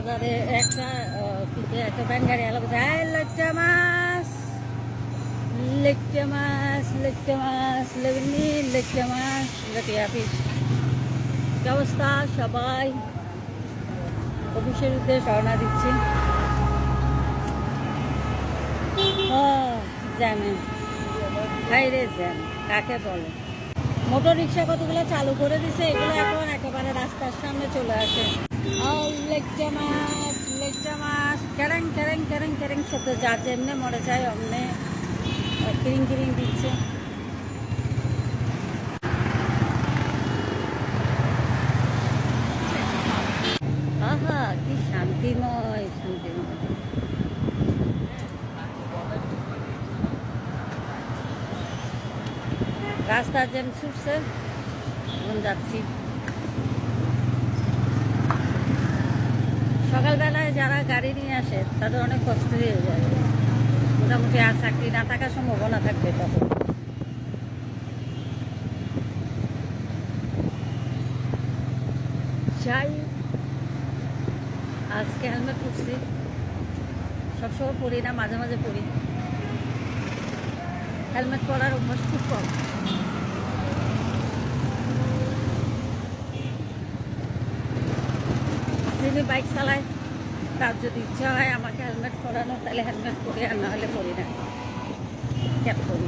বাজারে একটা একটা ব্যান গাড়ি এলো লেট্টা মাছ লেট্টা মাছ লেট্টা মাছ লেবনি লেট্টা মাছ জাতীয় অফিস কি অবস্থা সবাই অফিসের উদ্দেশ্যে রওনা দিচ্ছি। জ্যামে বাইরে জ্যাম কাকে বলে। মোটর রিক্সা কতগুলো চালু করে দিছে, এগুলো এখন একেবারে রাস্তার সামনে চলে আসে। লেট্টা মাছ ক্যারেং ক্যারেং ক্যারেং ক্যারেং সাথে যার যেমনে মরে যায় অমনে কিরিং কিরিং দিচ্ছে। আহা কি শান্তিময় শান্তিময়। রাস্তার জ্যাম ছুটছে, এখন যাচ্ছি। সকালবেলায় যারা গাড়ি নিয়ে আসে তাদের অনেক কষ্ট হয়ে যায়, মোটামুটি আর চাকরি না থাকার সম্ভাবনা থাকবে তখন। যাই আজকে হেলমেট পরছি, সবসময় পরি না, মাঝে মাঝে পরি। হেলমেট পরার অভ্যাস খুব কম। যিনি বাইক চালায় তার যদি ইচ্ছা হয় আমাকে হেলমেট পরানো তাহলে হেলমেট পরি, আর না হলে পরি না, ক্যাপ করি।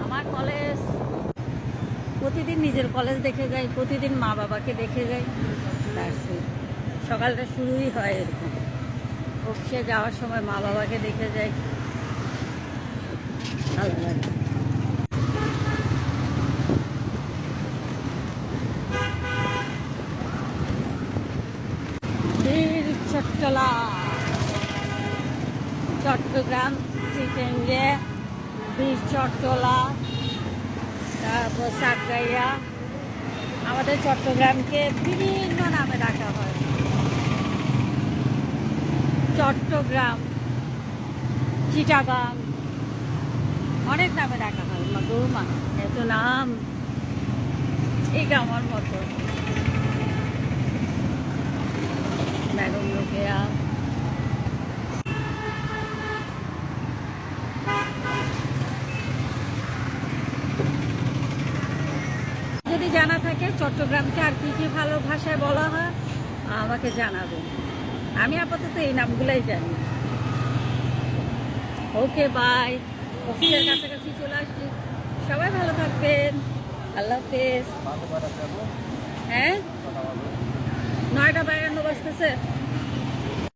আমার কলেজ প্রতিদিন নিজের কলেজ দেখে যাই, প্রতিদিন মা বাবাকে দেখে যাই। তার সকালটা শুরুই হয় এরকম, অফিসে যাওয়ার সময় মা বাবাকে দেখে যাই, ভালো লাগে। চট্টলা চট্টগ্রাম সিটেঙ্গে বীর চট্টলা, তারপর সাতগাইয়া। আমাদের চট্টগ্রামকে বিভিন্ন নামে ডাকা হয়। চট্টগ্রাম, চিটাগাং, অনেক নামে ডাকা হয়। গৌমা এত নাম, ঠিক আমার মতো। ম্যাডাম লোকেয়া যদি জানা থাকে চট্টগ্রামকে আর কি কি ভালো ভাষায় বলা হয় আমাকে জানাবেন। আমি আপাতত এই নামগুলাই জানি। ওকে বাই, অফিসের কাছাকাছি চলে আসছি। সবাই ভালো থাকবেন, আল্লাহ হাফেজ। হ্যাঁ 9টা 52 বাজতেছে।